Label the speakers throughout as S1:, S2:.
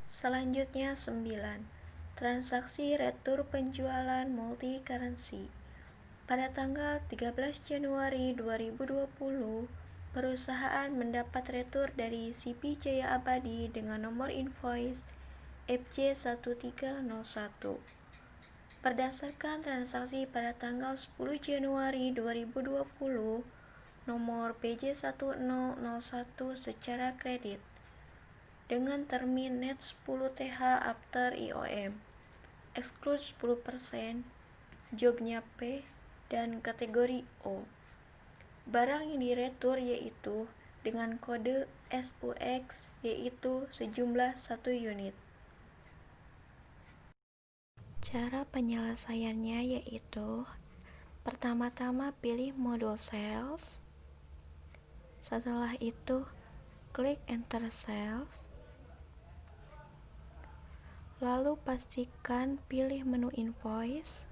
S1: Selanjutnya 9. Transaksi retur penjualan multi currency. Pada tanggal 13 Januari 2020, perusahaan mendapat retur dari CP Jaya Abadi dengan nomor invoice FJ1301. Berdasarkan transaksi pada tanggal 10 Januari 2020, nomor PJ1001 secara kredit dengan termin net 10 TH after IOM, exclude 10%, jobnya P, dan kategori O. Barang yang diretur yaitu dengan kode SUX yaitu sejumlah 1 unit. Cara penyelesaiannya yaitu pertama-tama pilih modul sales, setelah itu klik enter sales, lalu pastikan pilih menu invoice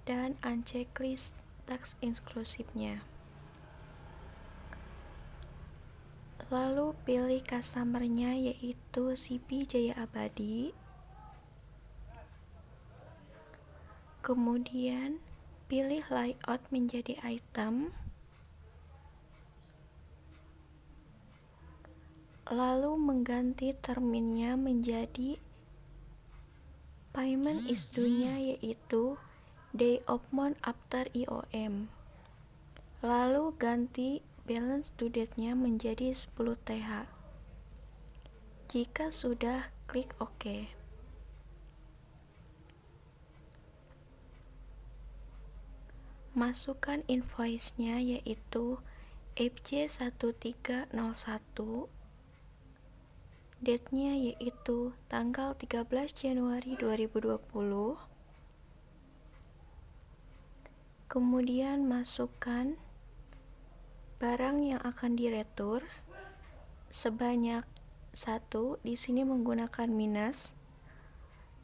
S1: dan unchecklist tax inklusifnya. Lalu pilih customer-nya yaitu CP Jaya Abadi. Kemudian pilih layout menjadi item. Lalu mengganti terminnya menjadi payment is due-nya yaitu day of month after IOM. Lalu ganti balance due date-nya menjadi 10 TH. Jika sudah, klik OK. Masukkan invoice-nya yaitu FJ1301. Date-nya yaitu tanggal 13 Januari 2020. Kemudian masukkan barang yang akan diretur sebanyak 1, di sini menggunakan minus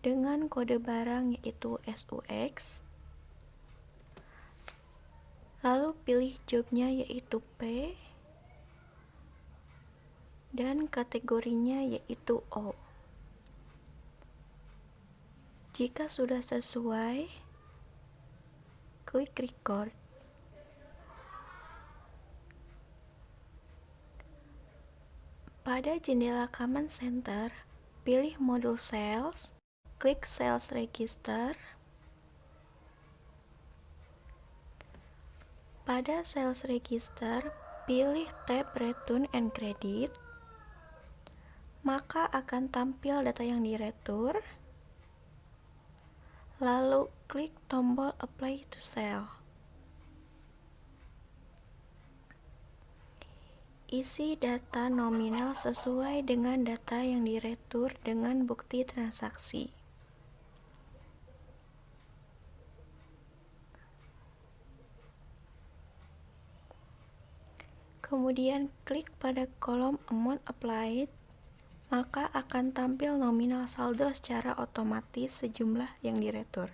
S1: dengan kode barang yaitu SUX. Lalu pilih jobnya yaitu P dan kategorinya yaitu O. Jika sudah sesuai, klik record. Pada jendela Command Center, pilih modul sales, klik sales register. Pada sales register, pilih tab return and credit. Maka akan tampil data yang diretur. Lalu klik tombol apply to sale. Isi data nominal sesuai dengan data yang diretur dengan bukti transaksi. Kemudian klik pada kolom amount applied, maka akan tampil nominal saldo secara otomatis sejumlah yang diretur.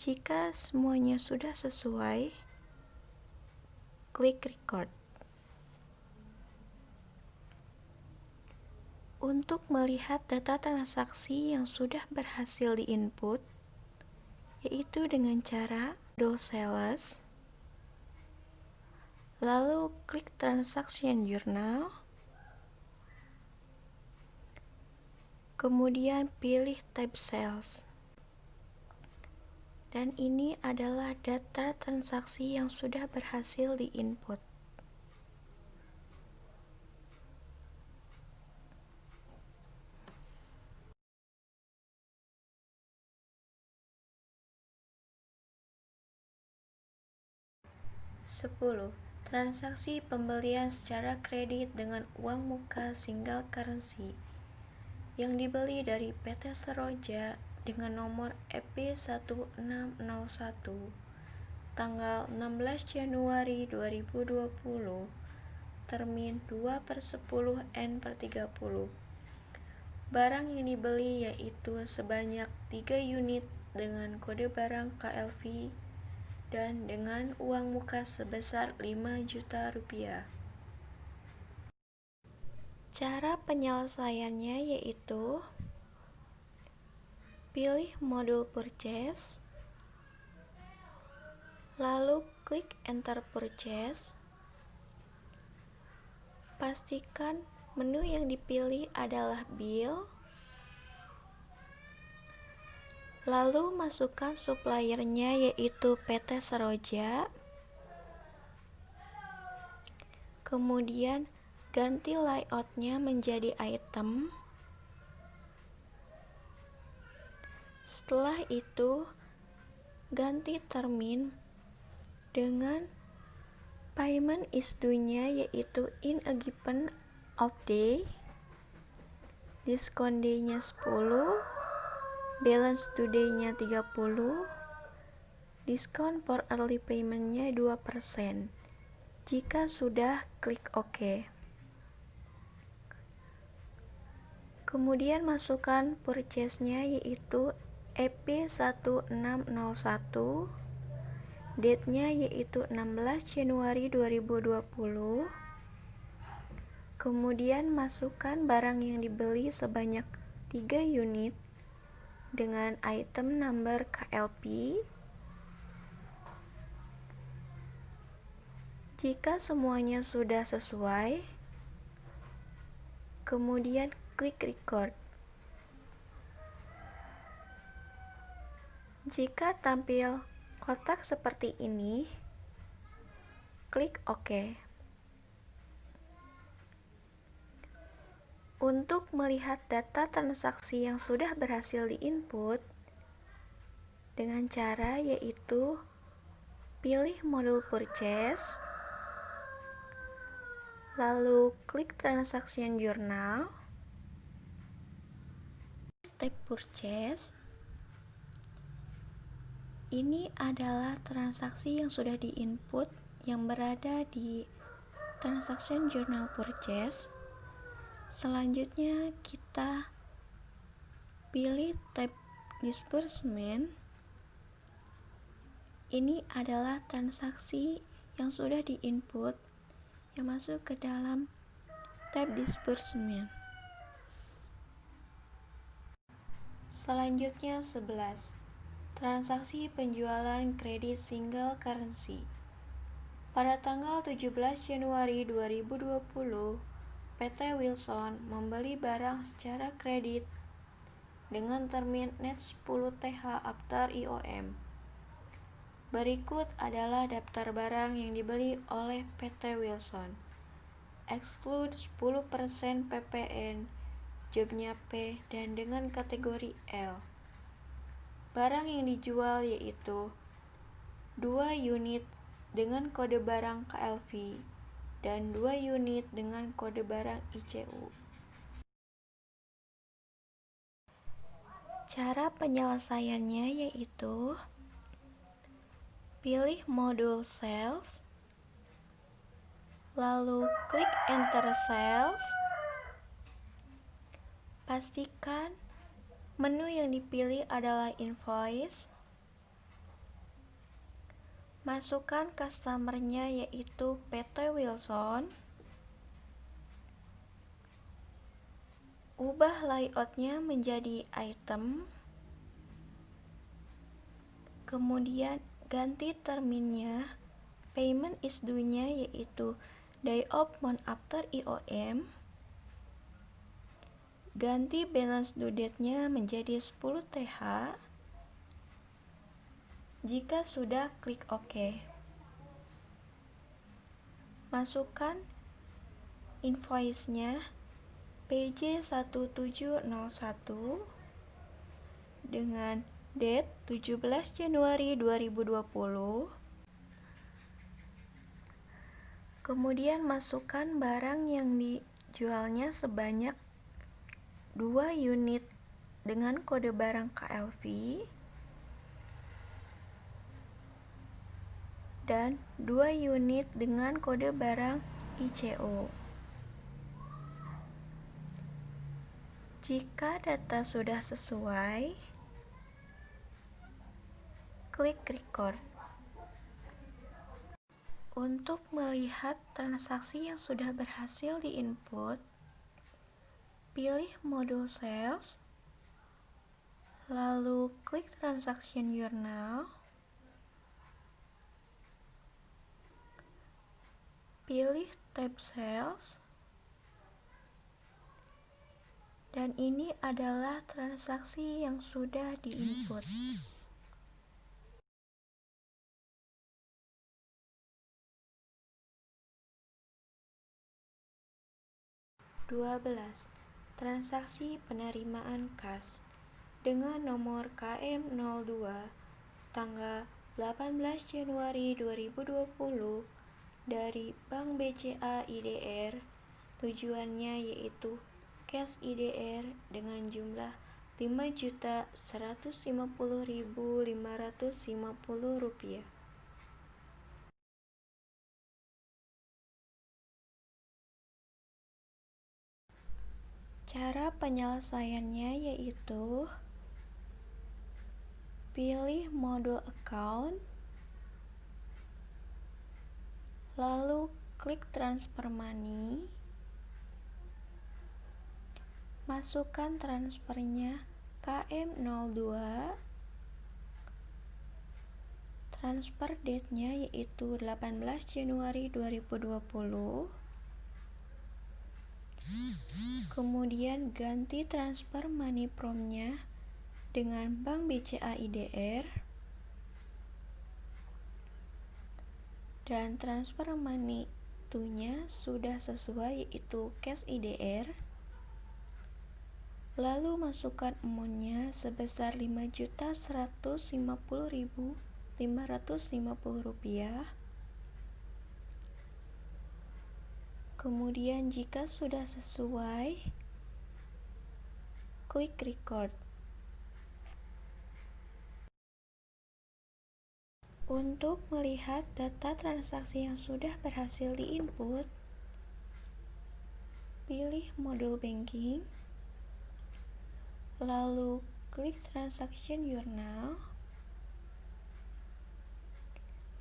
S1: Jika semuanya sudah sesuai, klik record. Untuk melihat data transaksi yang sudah berhasil diinput, yaitu dengan cara modul sales, lalu klik transaction journal, kemudian pilih tab sales. Dan ini adalah data transaksi yang sudah berhasil diinput. Transaksi pembelian secara kredit dengan uang muka single currency yang dibeli dari PT Seroja dengan nomor EP1601 tanggal 16 Januari 2020, termin 2/10N/30. Barang yang dibeli yaitu sebanyak 3 unit dengan kode barang KLV dan dengan uang muka sebesar 5 juta rupiah. Cara penyelesaiannya yaitu pilih modul purchase, lalu klik enter purchase. Pastikan menu yang dipilih adalah bill, lalu masukkan suppliernya yaitu PT Seroja. Kemudian ganti layoutnya menjadi item. Setelah itu ganti termin dengan payment is due-nya yaitu in a given of day, discount day-nya 10, balance due day-nya 30, discount for early payment-nya 2%. Jika sudah, klik OK. Kemudian masukkan purchase-nya yaitu EP1601, date-nya yaitu 16 Januari 2020. Kemudian masukkan barang yang dibeli sebanyak 3 unit dengan item number KLP. Jika semuanya sudah sesuai, kemudian klik record. Jika tampil kotak seperti ini, klik OK. Untuk melihat data transaksi yang sudah berhasil diinput, dengan cara yaitu pilih modul purchase, lalu klik transaction journal, tab purchase. Ini adalah transaksi yang sudah diinput yang berada di transaction journal purchase. Selanjutnya kita pilih tab disbursement. Ini adalah transaksi yang sudah diinput yang masuk ke dalam tab disbursement. Selanjutnya 11. Transaksi penjualan kredit single currency. Pada tanggal 17 Januari 2020, PT Wilson membeli barang secara kredit dengan termin net 10 TH after IOM. Berikut adalah daftar barang yang dibeli oleh PT Wilson. Exclude 10% PPN, jobnya P dan dengan kategori L. Barang yang dijual yaitu 2 unit dengan kode barang KLV dan 2 unit dengan kode barang ICU. Cara penyelesaiannya yaitu pilih modul sales, lalu klik enter sales. Pastikan menu yang dipilih adalah invoice. Masukkan customer-nya yaitu PT Wilson. Ubah layout-nya menjadi item. Kemudian ganti terminnya, payment is due-nya yaitu day of month after IOM. Ganti balance due date-nya menjadi 10 TH. Jika sudah, klik OK. Masukkan invoice-nya PJ1701 dengan date 17 Januari 2020. Kemudian masukkan barang yang dijualnya sebanyak 2 unit dengan kode barang KLV dan 2 unit dengan kode barang ICO. Jika data sudah sesuai, klik record. Untuk melihat transaksi yang sudah berhasil diinput, pilih modul sales, lalu klik transaction journal, pilih tab sales, dan ini adalah transaksi yang sudah diinput. 12. Transaksi penerimaan kas dengan nomor KM02 tanggal 18 Januari 2020 dari Bank BCA IDR. Tujuannya yaitu cash IDR dengan jumlah Rp5.150.550. Cara penyelesaiannya yaitu pilih modul account, lalu klik transfer money, masukkan transfernya KM02, transfer date-nya yaitu 18 Januari 2020, kemudian ganti transfer money from-nya dengan Bank BCA IDR, dan transfer money to-nya sudah sesuai yaitu cash IDR, lalu masukkan amount-nya sebesar Rp5.150.550. Kemudian jika sudah sesuai, klik record. Untuk melihat data transaksi yang sudah berhasil diinput, pilih modul banking, lalu klik transaction journal,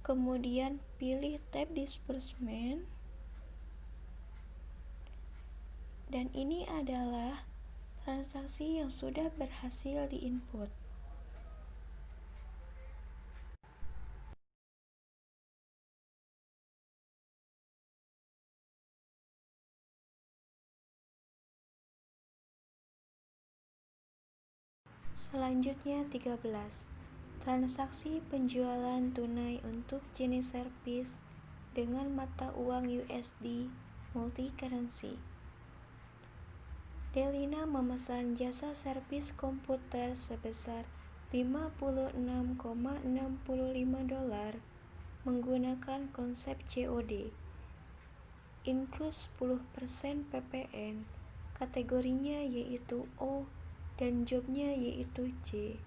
S1: kemudian pilih tab disbursement, dan ini adalah transaksi yang sudah berhasil diinput. Selanjutnya 13. Transaksi penjualan tunai untuk jenis servis dengan mata uang USD multi currency. Delina memesan jasa servis komputer sebesar $56,65 menggunakan konsep COD, include 10% PPN, kategorinya yaitu O, dan jobnya yaitu J.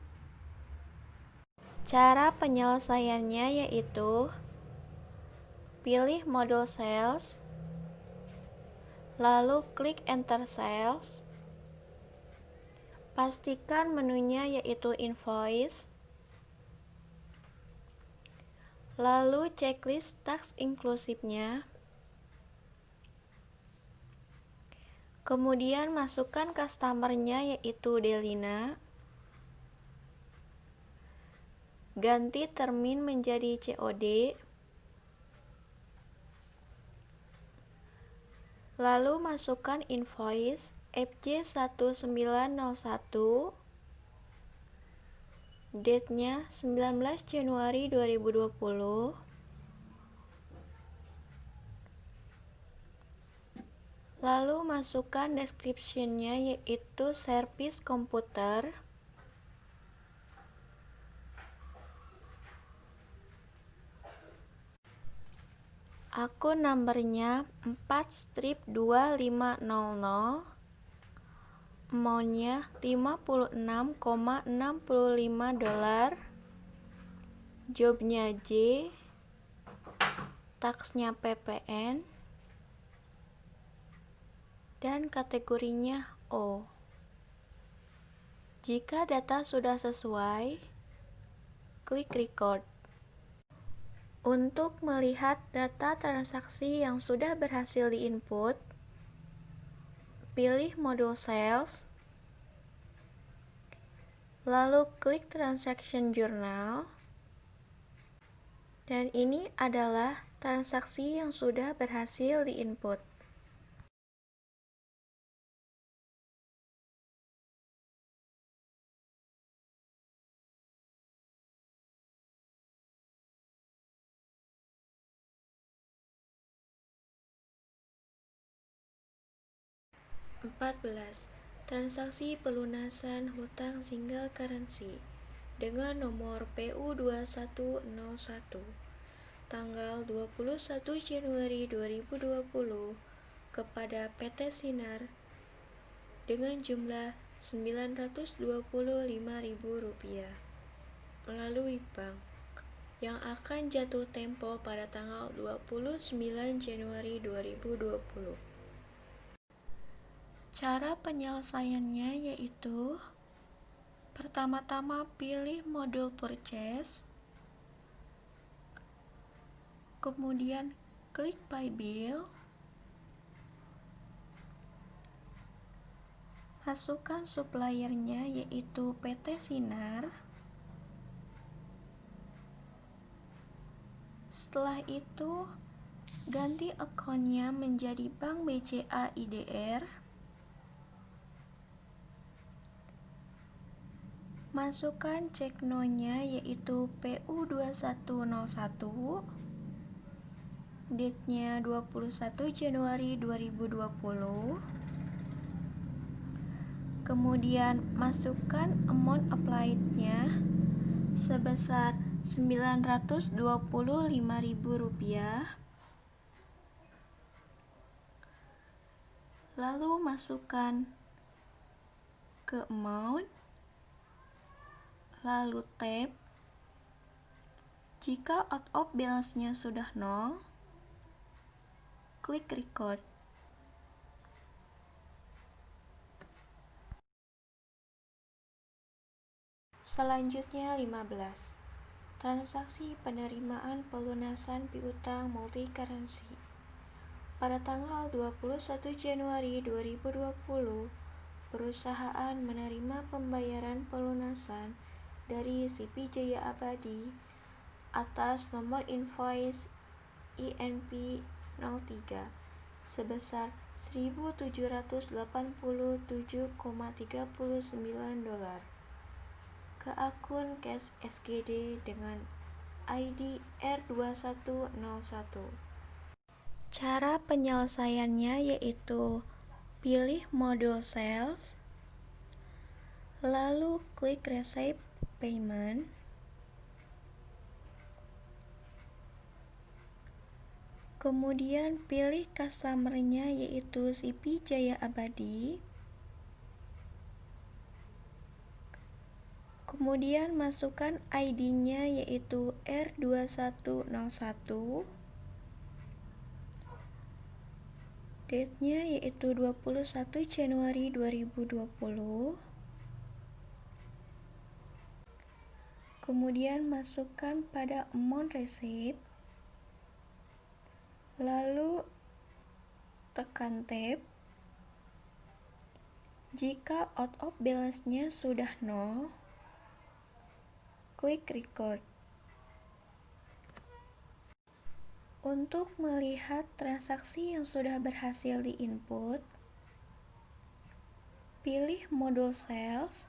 S1: Cara penyelesaiannya yaitu pilih modul sales, lalu klik enter sales, pastikan menunya yaitu invoice, lalu checklist tax inklusifnya, kemudian masukkan customer-nya yaitu Delina, ganti termin menjadi COD, lalu masukkan invoice FJ1901, date-nya 19 Januari 2020, lalu masukkan description-nya yaitu servis komputer, akun numbernya 4-2500, amount-nya $56,65, jobnya J, tax-nya PPN, dan kategorinya O. Jika data sudah sesuai, klik record. Untuk melihat data transaksi yang sudah berhasil diinput, pilih modul sales, lalu klik transaction journal, dan ini adalah transaksi yang sudah berhasil diinput. Transaksi pelunasan hutang single currency dengan nomor PU2101 tanggal 21 Januari 2020 kepada PT Sinar dengan jumlah Rp925.000 melalui bank yang akan jatuh tempo pada tanggal 29 Januari 2020. Cara penyelesaiannya yaitu pertama-tama pilih modul purchase, kemudian klik buy bill, masukkan suppliernya yaitu PT Sinar. Setelah itu ganti akunnya menjadi Bank BCA IDR. Masukkan cek no-nya yaitu PU2101, date-nya 21 Januari 2020. Kemudian masukkan amount applied-nya sebesar Rp925.000. Lalu masukkan ke amount, lalu tap. Jika out of balance-nya sudah 0, klik record. Selanjutnya 15. Transaksi penerimaan pelunasan piutang multi currency. Pada tanggal 21 Januari 2020, perusahaan menerima pembayaran pelunasan dari CP Jaya Abadi atas nomor invoice INP 03 sebesar $1.787,39 ke akun cash SGD dengan ID R2101. Cara penyelesaiannya yaitu pilih modul sales, lalu klik receive payment, kemudian pilih customer-nya yaitu CP Jaya Abadi, kemudian masukkan ID-nya yaitu R2101, date-nya yaitu 21 Januari 2020. Kemudian masukkan pada amount receipt, lalu tekan tab. Jika out of balance-nya sudah 0, klik record. Untuk melihat transaksi yang sudah berhasil diinput, pilih modul sales,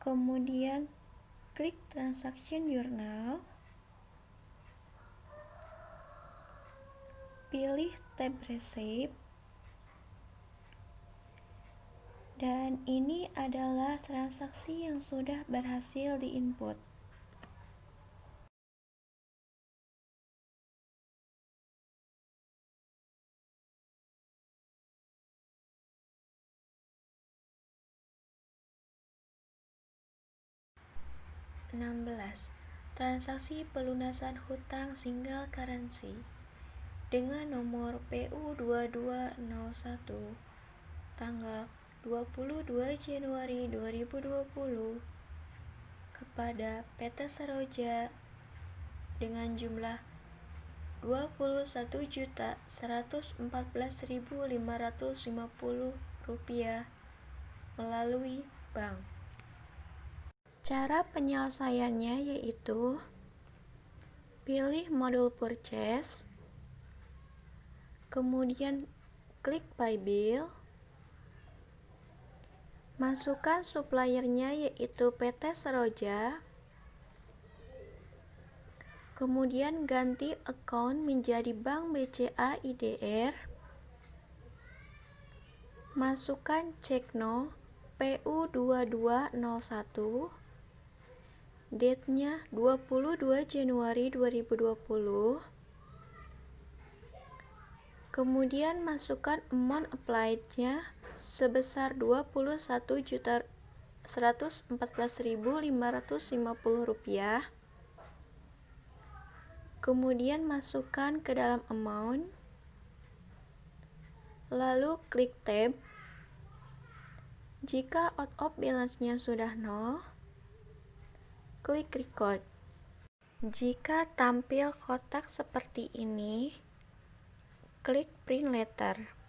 S1: kemudian klik transaction journal, pilih tab receipt, dan ini adalah transaksi yang sudah berhasil diinput. Transaksi pelunasan hutang single currency dengan nomor PU2201 tanggal 22 Januari 2020 kepada PT Saroja dengan jumlah Rp21.114.550 melalui bank. Cara penyelesaiannya yaitu pilih modul purchase, kemudian klik buy bill, masukkan suppliernya yaitu PT Seroja, kemudian ganti account menjadi Bank BCA IDR, masukkan cekno PU2201, date-nya 22 Januari 2020, kemudian masukkan amount applied-nya sebesar Rp21.114.550, kemudian masukkan ke dalam amount, lalu klik tab. Jika out of balance-nya sudah 0, klik record. Jika tampil kotak seperti ini, klik print letter.